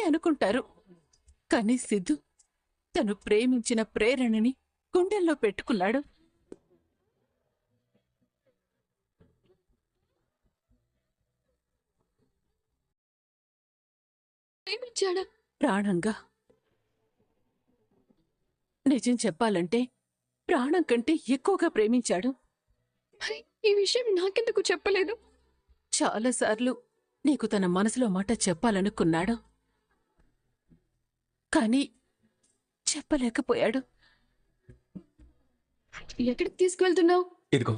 అనుకుంటారు. కానీ సిద్ధు తను ప్రేమించిన ప్రేరణని గుండెల్లో పెట్టుకున్నాడు. ప్రేమించాడా ప్రాణంగా. నిజం చెప్పాలంటే ప్రాణం కంటే ఎక్కువగా ప్రేమించాడు. ఈ విషయం నాకెందుకు చెప్పలేదు? చాలాసార్లు నీకు తన మనసులో మాట చెప్పాలనుకున్నాడు, కానీ చెప్పలేకపోయాడు. ఎక్కడికి తీసుకువెళ్తున్నావు? ఇదిగో,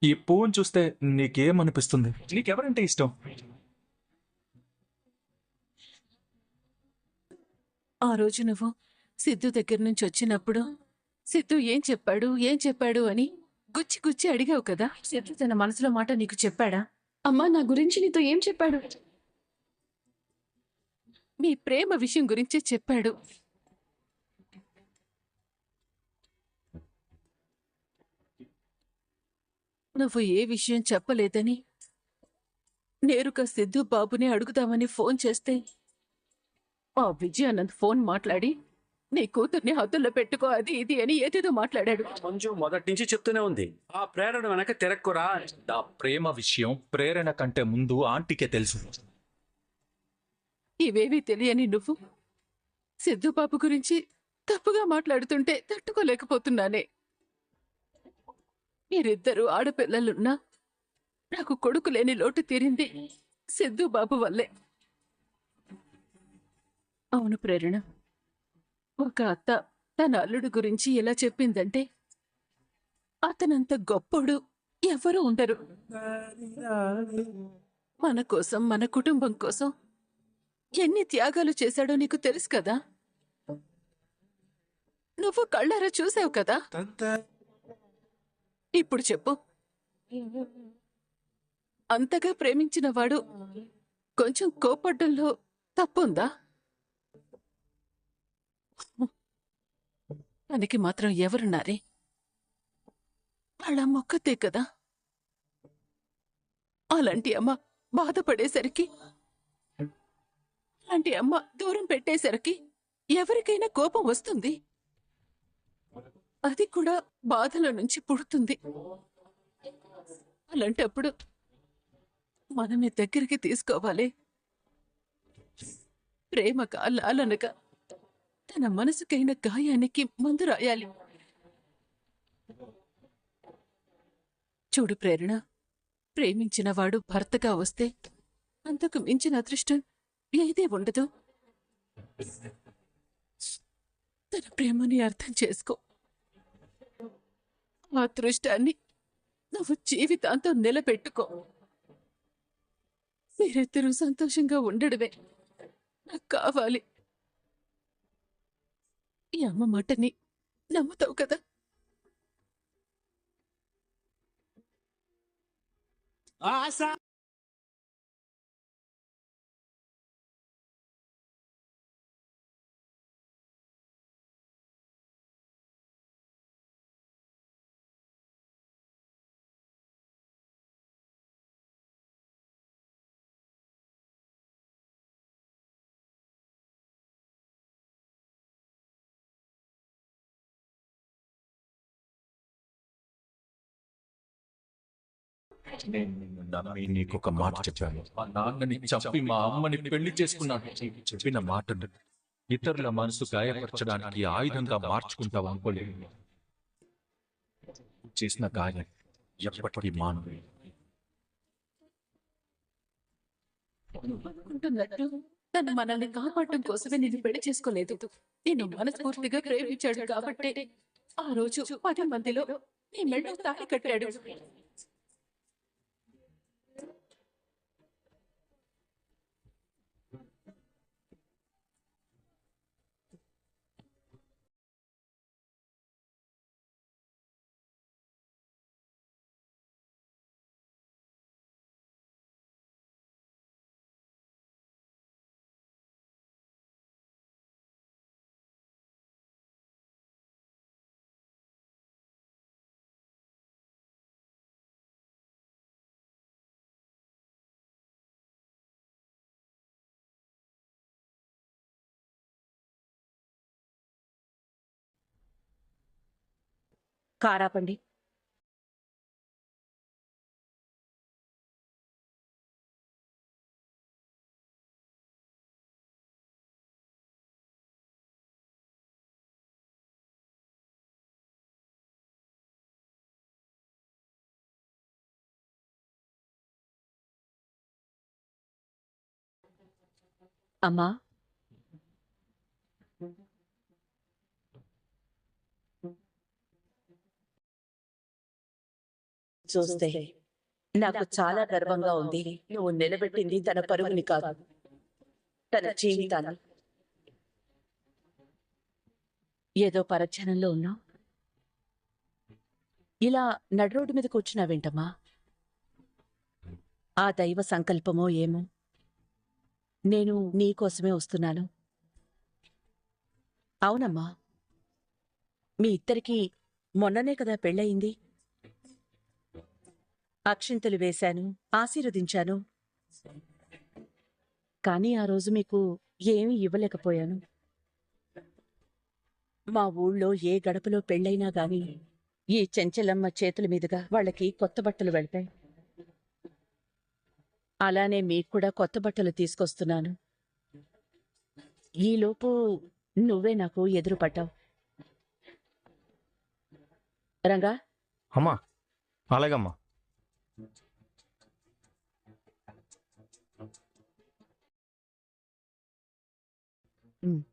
ఈ పువ్వును చూస్తే నీకేమనిపిస్తుంది? నీకెవరంటే ఇష్టం? ఆ రోజు నువ్వు సిద్ధు దగ్గర నుంచి వచ్చినప్పుడు సిద్ధు ఏం చెప్పాడు అని గుచ్చి గుచ్చి అడిగావు కదా. సిద్ధు తన మనసులో మాట నీకు చెప్పాడా? అమ్మా, నా గురించి నీతో ఏం చెప్పాడు? మీ ప్రేమ విషయం గురించే చెప్పాడు. నువ్వు ఏ విషయం చెప్పలేదని నేరుగా సిద్ధు బాబుని అడుగుదామని ఫోన్ చేస్తే ఆ విజయానంద్ ఫోన్ మాట్లాడి నీ కూతుర్ని హద్దుల్లో పెట్టుకో అది ఇది అని ఏదేదో మాట్లాడాడు. మంజు మొదటి నుంచి చెప్తూనే ఉంది, ఆ ప్రేరణ వెనక తిరక్కురా. ఆ ప్రేమ విషయం ప్రేరణ కంటే ముందు ఆంటీకే తెలుసు. ఇవేవీ తెలియని నువ్వు సిద్ధుబాబు గురించి తప్పుగా మాట్లాడుతుంటే తట్టుకోలేకపోతున్నానే. మీరిద్దరూ ఆడపిల్లలున్నా నాకు కొడుకు లేని లోటు తీరింది సిద్ధుబాబు వల్లే. అవును ప్రేరణ, ఒక అత్త తన అల్లుడు గురించి ఎలా చెప్పిందంటే అతనంత గొప్పోడు ఎవరూ ఉండరు. మన కోసం, మన కుటుంబం కోసం ఎన్ని త్యాగాలు చేశాడో నీకు తెలుసు కదా. నువ్వు కళ్ళారా చూసావు కదా. ఇప్పుడు చెప్పు, అంతగా ప్రేమించిన వాడు కొంచెం కోపడ్డంలో తప్పుందా? మనకి మాత్రం ఎవరున్నారే? వాళ్ళ మొక్కతే కదా. అలాంటి అమ్మ బాధపడేసరికి, అలాంటి అమ్మ దూరం పెట్టేసరికి ఎవరికైనా కోపం వస్తుంది. అది కూడా బాధల నుంచి పుడుతుంది. అలాంటప్పుడు మనమే దగ్గరికి తీసుకోవాలి. ప్రేమగా, లాలనగా తన మనసుకైన గాయానికి మందు రాయాలి. చూడు ప్రేరణ, ప్రేమించిన వాడు భర్తగా వస్తే అంతకు మించిన అదృష్టం ఏదే ఉండదు. తన ప్రేమని అర్థం చేసుకో. ఆ అదృష్టాన్ని నువ్వు జీవితాంతం నిలబెట్టుకో. మీరిద్దరూ సంతోషంగా ఉండడమే నాకు కావాలి. ఈ అమ్మ మాటని నమ్ముతావు కదా? ఆశ నేను నిన్ను నమ్మి నీకు ఒక మాట చెప్పాను. మా నాన్నని చంపి మా అమ్మని పెళ్లి చేసుకున్నాను. చెప్పిన మాటను ఇతరుల మనసు గాయపరచడానికి ఆయుధంగా మార్చుకుంటావు అనుకోలేదు. చేసిన గాయం ఎప్పటికీ మాను. అనుకుంటున్నట్టు తను మనల్ని కాపాడటం కోసమే నేను పెళ్లి చేసుకోలేదు. నేను మనస్ఫూర్తిగా ప్రేమించాడు కాబట్టి ఆ రోజు 10 మందిలో నీ మెడలో తాళి కట్టాడు. కారాపండి. అమ్మా, చూస్తే నాకు చాలా గర్వంగా ఉంది. నువ్వు నిలబెట్టింది తన పరువుని కాదు, తన జీవితాన్ని. ఏదో పరధ్యానంలో ఉన్నావు, ఇలా నడురోడ్డు మీద కూర్చున్నావేంటమ్మా? ఆ దైవ సంకల్పమో ఏమో, నేను నీకోసమే వస్తున్నాను. అవునమ్మా, మీ ఇద్దరికీ మొన్ననే కదా పెళ్ళయింది. అక్షింతలు వేశాను, ఆశీర్వదించాను. కానీ ఆ రోజు మీకు ఏమీ ఇవ్వలేకపోయాను. మా ఊళ్ళో ఏ గడపలో పెళ్ళైనా గాని ఈ చెంచలమ్మ చేతుల మీదుగా వాళ్ళకి కొత్త బట్టలు వెళ్తాయి. అలానే మీకు కూడా కొత్త బట్టలు తీసుకొస్తున్నాను. ఈలోపు నువ్వే నాకు ఎదురుపడ్డావు. రంగా, అమ్మా, అలాగమ్మా.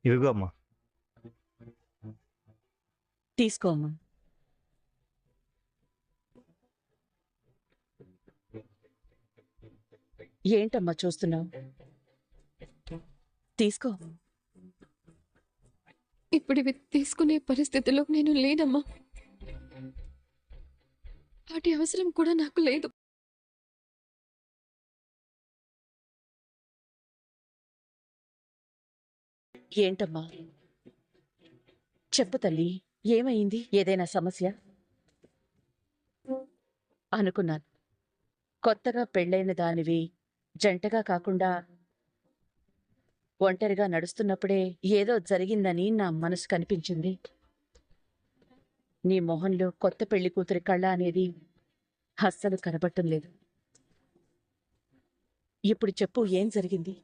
ఇవిగో అమ్మా. తీసుకో అమ్మా. ఏంటమ్మా చూస్తున్నావు? తీసుకో. ఇప్పుడు ఇవి తీసుకునే పరిస్థితిలో నేను లేనమ్మా. వాటి అవసరం కూడా నాకు లేదు. ఏంటమ్మా? చెప్పు తల్లి, ఏమైంది? ఏదైనా సమస్య? అనుకున్నాను, కొత్తగా పెళ్ళైన దానివి జంటగా కాకుండా ఒంటరిగా నడుస్తున్నప్పుడే ఏదో జరిగిందని నా మనసు కనిపించింది. నీ మొహంలో కొత్త పెళ్లి కూతురి కళ్ళ అనేది అస్సలు కనబడటం లేదు. ఇప్పుడు చెప్పు, ఏం జరిగింది?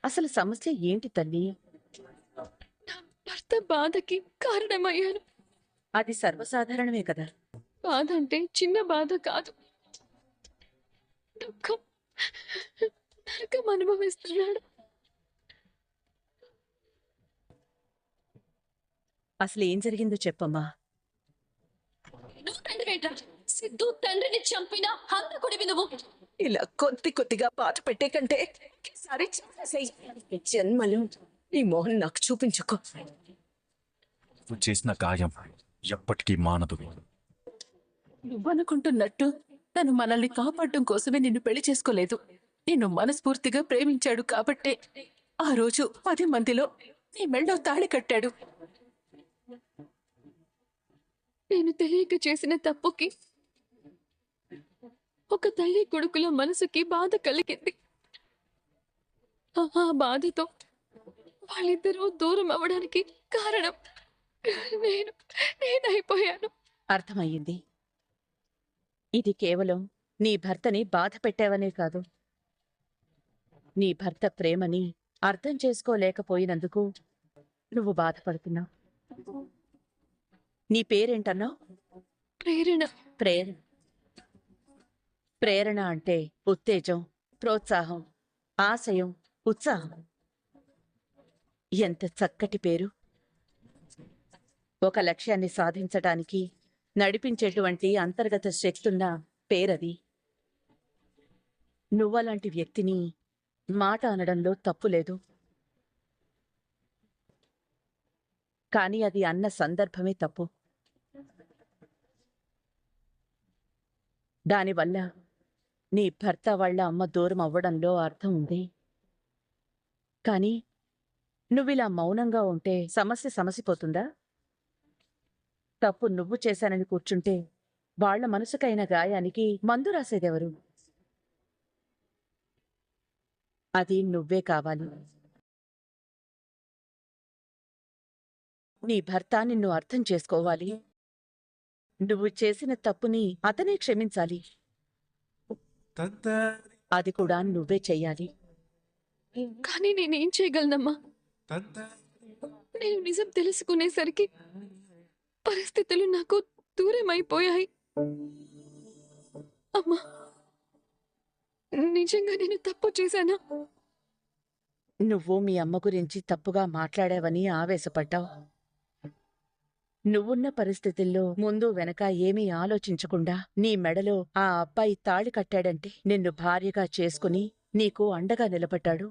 అసలు సమస్య ఏంటి తల్లి? నా భర్త బాధకి కారణమయ్యాను. అది సర్వసాధారణమే కదా. బాధ అంటే చిన్న బాధ కాదు. దుఃఖం, నరకం అనుభవిస్తున్నాడు. అసలు ఏం జరిగిందో చెప్పమ్మా. నువ్వు తండ్రివేంట్రా? సిద్ధు తండ్రిని చంపిన హంతకుడివి నువ్వు. ఇలా కొద్ది కొద్దిగా బాధ పెట్టే కంటే ఈసారి చేసేయ్. ఈ జన్మలు ఈ మోహన్ నాకు చూపించుకో. నువ్వు చేసిన గాయం ఎప్పటికీ మానదు. నువ్వనుకుంటున్నట్టు తను మనల్ని కాపాడటం కోసమే నిన్ను పెళ్లి చేసుకోలేదు. నిన్ను మనస్ఫూర్తిగా ప్రేమించాడు కాబట్టే ఆ రోజు 10 మందిలో నీ మెళ్ళో తాళి కట్టాడు. నేను తెలియక చేసిన తప్పుకి ఒక తల్లి కొడుకుల మనసుకి బాధ కలిగింది. ఆ బాధతో వాళ్ళిద్దరూ దూరం అవ్వడానికి కారణం నేనైపోయాను. అర్థమయ్యింది. ఇది కేవలం నీ భర్తని బాధ పెట్టావనే కాదు, నీ భర్త ప్రేమని అర్థం చేసుకోలేకపోయినందుకు నువ్వు బాధపడుతున్నావు. నీ పేరేంటన్నావు? ప్రేరణ. ప్రేరణ. ప్రేరణ అంటే ఉత్తేజం, ప్రోత్సాహం, ఆశయం, ఉత్సాహం. ఎంత చక్కటి పేరు! ఒక లక్ష్యాన్ని సాధించటానికి నడిపించేటువంటి అంతర్గత శక్తున్న పేరది. నువ్వలాంటి వ్యక్తిని మాట అనడంలో తప్పులేదు. కాని అది అన్న సందర్భమే తప్పు. దానివల్ల నీ భర్త వాళ్ళ అమ్మ దూరం అవ్వడంలో అర్థం ఉంది. కాని నువ్విలా మౌనంగా ఉంటే సమస్య సమసిపోతుందా? తప్పు నువ్వు చేశానని కూర్చుంటే వాళ్ల మనసుకైన గాయానికి మందు రాసేదెవరు? అది నువ్వే కావాలి. నీ భర్త నిన్ను అర్థం చేసుకోవాలి. నువ్వు చేసిన తప్పుని అతనే క్షమించాలి. అది కూడా నువ్వే చెయ్యాలి. కానీ నేనేం చేయగలనమ్మా? నేను నిజం తెలుసుకునేసరికి పరిస్థితులు నాకు దూరం అయిపోయాయి. అమ్మా, నిజంగా నేను తప్పు చేశానా? నువ్వు మీ అమ్మ గురించి తప్పుగా మాట్లాడావని ఆవేశపడ్డావు. నువ్వున్న పరిస్థితుల్లో ముందు వెనక ఏమీ ఆలోచించకుండా నీ మెడలో ఆ అబ్బాయి తాళి కట్టాడంటే నిన్ను భార్యగా చేసుకుని నీకు అండగా నిలబడ్డాడు.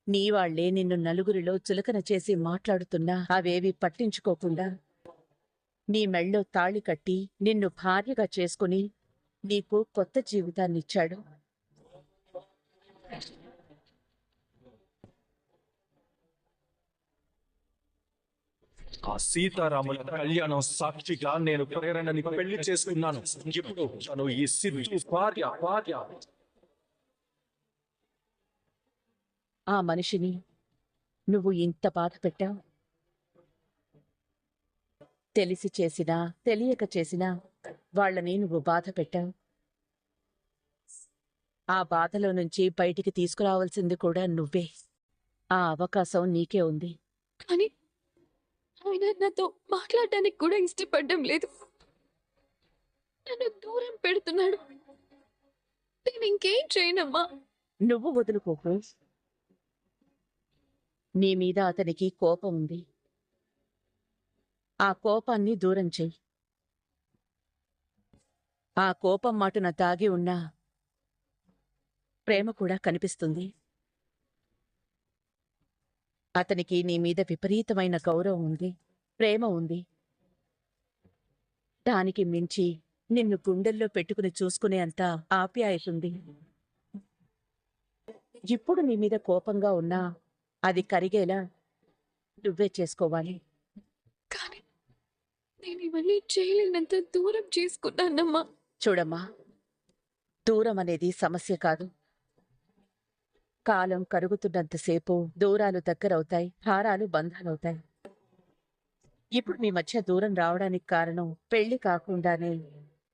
నీవాళ్లే నిన్ను నలుగురిలో చులకన చేసి మాట్లాడుతున్నా అవేవి పట్టించుకోకుండా నీ మెళ్ళో తాళి కట్టి నిన్ను భార్యగా చేసుకుని నీకు కొత్త జీవితాన్నిచ్చాడు. ఆ సీతారాముల కళ్యాణం సాక్షిగా నేను ప్రేరణని పెళ్లి చేసుకున్నాను. ఇప్పుడు తను ఈ సిద్ధు భార్య. ఆ మనిషిని నువ్వు ఇంత బాధ పెట్టావు. తెలిసి చేసినా తెలియక చేసినా వాళ్ళని నువ్వు బాధ పెట్టావు. ఆ బాధలో నుంచి బయటికి తీసుకురావాల్సింది కూడా నువ్వే. ఆ అవకాశం నీకే ఉంది. కానీ ఆయన నాతో మాట్లాడడానికి కూడా ఇష్టపడడం లేదు. నన్ను దూరం పెడుతున్నాడు. నేను ఇంకేం చేయనమ్మా? నువ్వు వదులుకోకు. నీ మీద అతనికి కోపం ఉంది. ఆ కోపాన్ని దూరం చెయ్యి. ఆ కోపం మాటున దాగి ఉన్న ప్రేమ కూడా కనిపిస్తుంది. అతనికి నీ మీద విపరీతమైన గౌరవం ఉంది, ప్రేమ ఉంది. దానికి మించి నిన్ను గుండెల్లో పెట్టుకుని చూసుకునే అంత ఆప్యాయతుంది. ఇప్పుడు నీ మీద కోపంగా ఉన్నా అది కరిగేలా నువ్వే చేసుకోవాలి. కానీ నేను ఇవన్నీ చేయలేనంత దూరం చేసుకున్నానమ్మా. చూడమ్మా, దూరం అనేది సమస్య కాదు. కాలం కరుగుతున్నంతసేపు దూరాలు దగ్గరవుతాయి, భారాలు బంధాలవుతాయి. ఇప్పుడు మీ మధ్య దూరం రావడానికి కారణం పెళ్లి కాకుండానే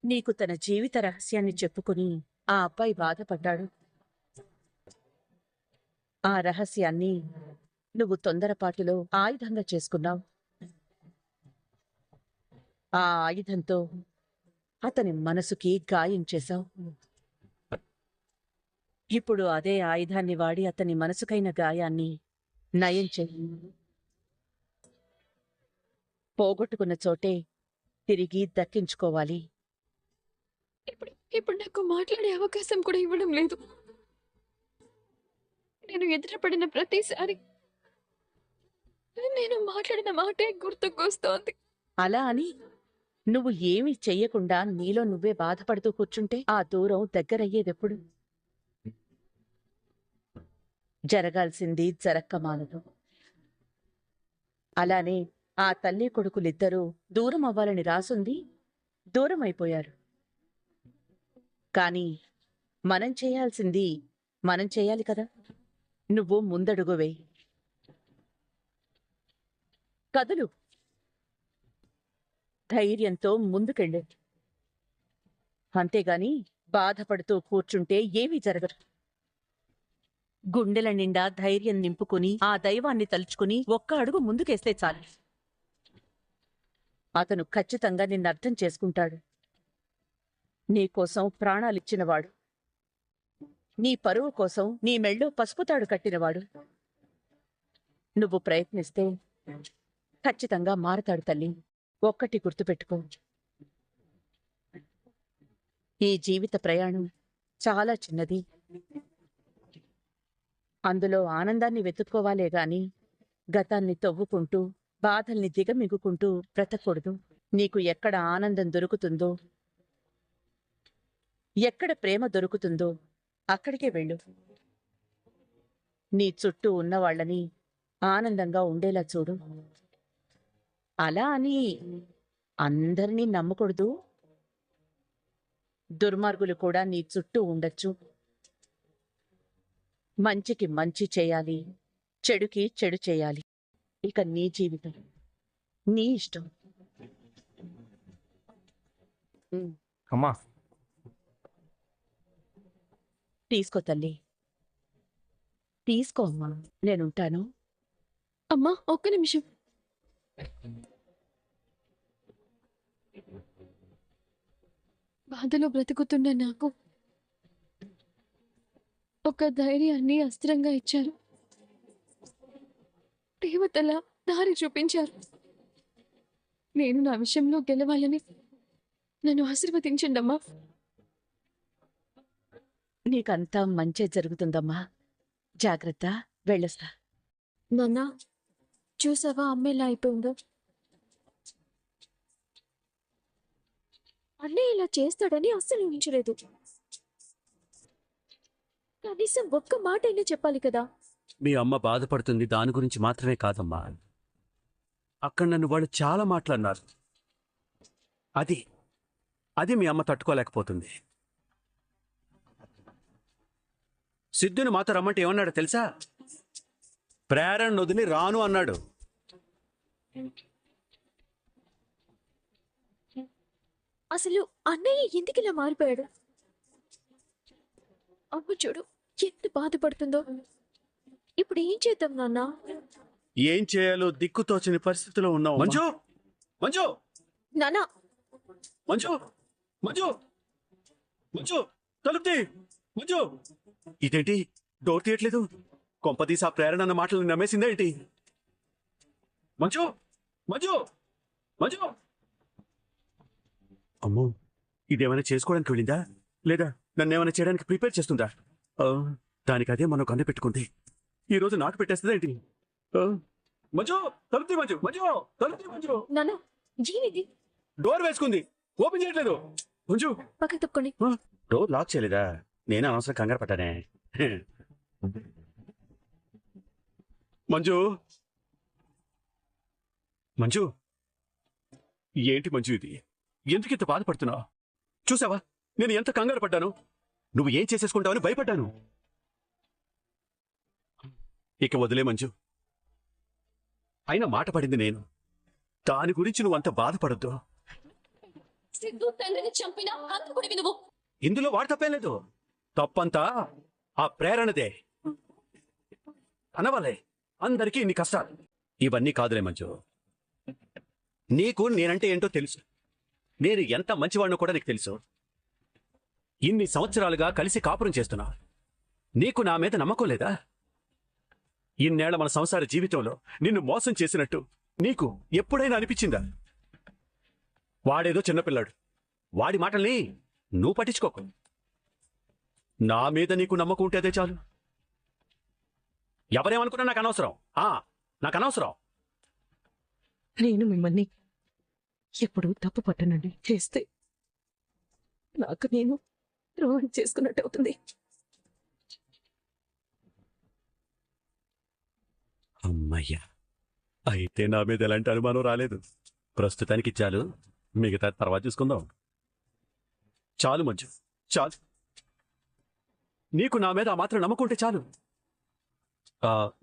నీకు తన జీవిత రహస్యాన్ని చెప్పుకుని ఆ అబ్బాయి బాధపడ్డాడు. ఆ రహస్యాన్ని నువ్వు తొందరపాటులో ఆయుధంగా చేసుకున్నావు. ఆ ఆయుధంతో అతని మనసుకి గాయం చేశావు. ఇప్పుడు అదే ఆయుధాన్ని వాడి అతని మనసుకైన గాయాన్ని నయం చెయ్యి. పోగొట్టుకున్న చోటే తిరిగి దక్కించుకోవాలి. ఇప్పుడు నాకు మాట్లాడే అవకాశం కూడా ఇవ్వడం లేదు. నేను ఎదురుపడిన ప్రతిసారి నేను మాట్లాడిన మాటే గుర్తుకొస్తోంది. అలా అని నువ్వు ఏమీ చెయ్యకుండా నీలో నువ్వే బాధపడుతూ కూర్చుంటే ఆ దూరం దగ్గరయ్యేదెప్పుడు? జరగాల్సింది జరక్క మానదు. అలానే ఆ తల్లి కొడుకులిద్దరూ దూరం అవ్వాలని రాసుంది, దూరం అయిపోయారు. కాని మనం చేయాల్సింది మనం చేయాలి కదా. నువ్వు ముందడుగు వేయి, కదులు, ధైర్యంతో ముందుకెళ్ళు. అంతేగాని బాధపడుతూ కూర్చుంటే ఏమీ జరగదు. గుండెల నిండా ధైర్యం నింపుకుని ఆ దైవాన్ని తలుచుకుని ఒక్క అడుగు ముందుకేస్తే చాలు. అతను ఖచ్చితంగా నిన్నర్థం చేసుకుంటాడు. నీకోసం ప్రాణాలిచ్చినవాడు, నీ పరువు కోసం నీ మెళ్ళో పసుపుతాడు కట్టినవాడు. నువ్వు ప్రయత్నిస్తే ఖచ్చితంగా మారతాడు తల్లి. ఒక్కటి గుర్తుపెట్టుకో, ఈ జీవిత ప్రయాణం చాలా చిన్నది. అందులో ఆనందాన్ని వెతుక్కోవాలే గాని గతాన్ని తవ్వుకుంటూ బాధల్ని దిగమిగుకుంటూ బ్రతకూడదు. నీకు ఎక్కడ ఆనందం దొరుకుతుందో, ఎక్కడ ప్రేమ దొరుకుతుందో అక్కడికే వెళ్ళు. నీ చుట్టూ ఉన్నవాళ్లని ఆనందంగా ఉండేలా చూడు. అలా అని అందరినీ నమ్మకూడదు. దుర్మార్గులు కూడా నీ చుట్టూ ఉండొచ్చు. మంచికి మంచి చేయాలి, చెడుకి చెడు చేయాలి. ఇక నీ జీవితం, నీ ఇష్టం. అమ్మా తీసుకో తల్లి, తీసుకో అమ్మా, నేనుంటాను. అమ్మా ఒక్క నిమిషం. బాధలో బ్రతుకుతున్న నాకు ఒక ధైర్యాన్ని అస్త్రంగా ఇచ్చారు. దేవతల దారి చూపించారు. నేను నా విషయంలో గెలవాలని నన్ను ఆశీర్వదించండమ్మా. నీకంతా మంచే జరుగుతుందమ్మా. జాగ్రత్త, వెళ్ళొస్తా. నాన్న చూసావా అమ్మ ఎలా అయిపోయిందో? అన్నయ్య ఇలా చేస్తాడని అస్సలు ఊహించలేదు. కనీసం ఒక్క మాట అయినా చెప్పాలి కదా. మీ అమ్మ బాధపడుతుంది దాని గురించి మాత్రమే కాదమ్మా. అక్కడ నన్ను వాళ్ళు చాలా మాట్లాడినారు. అది అది మీ అమ్మ తట్టుకోలేకపోతుంది. సిద్ధుని మాతో రమ్మంటే ఏమన్నాడు తెలుసా? ప్రేరణ వదిలి రాను అన్నాడు. అసలు అన్నయ్య ఎందుకు ఇలా మారిపోయాడు? అమ్మ చూడు ఎంత బాధపడుతుందో. ఇప్పుడు ఏం చేద్దాం నాన్న? ఏం చేయాలో దిక్కుతోచని పరిస్థితిలో ఉన్నావు. మంజు, మంజు, నాన్న మంజు, మంజు, మంజు, తలుపు తీ. మంజు, ఇదేంటి డోర్ తీయట్లేదు? కొంపదీసి ఆ ప్రేరణ అన్న మాటలు నమ్మేసిందా ఏంటి? మంజు, మంజు, మంజు. అమ్మో, ఇదేమైనా చేసుకోవడానికి వెళ్ళిందా లేదా నన్ను ఏమైనా చేయడానికి ప్రిపేర్ చేస్తుందా? దానికి అదే మనం కన్ను పెట్టుకుంది. ఈ రోజు నాకు పెట్టేస్తుందా ఏంటి? మంజు, తలుపు తీ. మంజు, మంజు, తలుపు తీ. మంజు, నాన్న జీవిది డోర్ వేసుకుంది, ఓపెన్ చేయట్లేదు. మంజు, పక్కన తప్పుకోండి. డోర్ లాక్ చేయలేదా? నేను అనవసరం కంగారు పడ్డానే. మంజు, మంజు, ఏంటి మంజు ఇది? ఎందుకు ఇంత బాధపడుతున్నావు? చూసావా నేను ఎంత కంగారు పడ్డాను? నువ్వు ఏం చేసేసుకుంటావని భయపడ్డాను. ఇక వదిలే మంజు. అయినా మాట పడింది నేను. దాని గురించి నువ్వు అంత బాధపడద్దు. సిద్ధు తండ్రిని చంపిన హంతకుడివి నువ్వు. ఇందులో వాడు తప్పేం లేదు. తప్పంతా ఆ ప్రేరణదే. అనవాలే అందరికీ ఇన్ని కష్టాలు. ఇవన్నీ కాదులే మంజు. నీకు నేనంటే ఏంటో తెలుసు. నేను ఎంత మంచివాడినో కూడా నీకు తెలుసు. ఇన్ని సంవత్సరాలుగా కలిసి కాపురం చేస్తున్నా. నీకు నా మీద నమ్మకం లేదా? ఇన్నేళ్ల మన సంసార జీవితంలో నిన్ను మోసం చేసినట్టు నీకు ఎప్పుడైనా అనిపించిందా? వాడేదో చిన్నపిల్లాడు. వాడి మాటల్ని నువ్వు పట్టించుకోకు. నా మీద నీకు నమ్మకం ఉంటే అదే చాలు. ఎవరేమనుకున్నా నాకు అనవసరం. నాకు అనవసరం. నేను మిమ్మల్ని ఎప్పుడు తప్పు పట్టనండి. చేస్తే నాకు నేను ద్రోహం చేసుకున్నట్టు అవుతుంది. అమ్మయ్యా, అయితే నా మీద ఎలాంటి అనుమానం రాలేదు. ప్రస్తుతానికి చాలు, మిగతా తర్వాత చూసుకుందాం. చాలు మంజు, చాలు. నీకు నా మీద ఆ మాత్రం నమ్మకుంటే చాలు.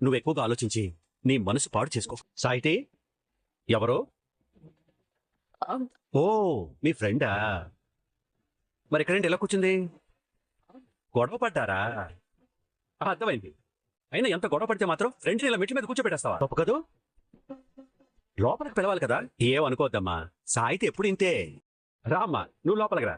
నువ్వు ఎక్కువగా ఆలోచించి నీ మనసు పాడు చేసుకో. సాయితే ఎవరో? ఓ, మీ ఫ్రెండా? మరి ఎక్కడేంటి ఎలా కూర్చుంది? గొడవ పడ్డారా? అర్థమైంది. అయినా ఎంత గొడవ పడితే మాత్రం ఫ్రెండ్ని ఇలా మెట్ల మీద కూర్చోబెట్టేస్తావా? తప్పు కదూ. లోపలికి పిలవాలి కదా. ఏమనుకోవద్దమ్మా, సాయితే ఎప్పుడు ఇంతే. రామ్మా, నువ్వు లోపలికి రా.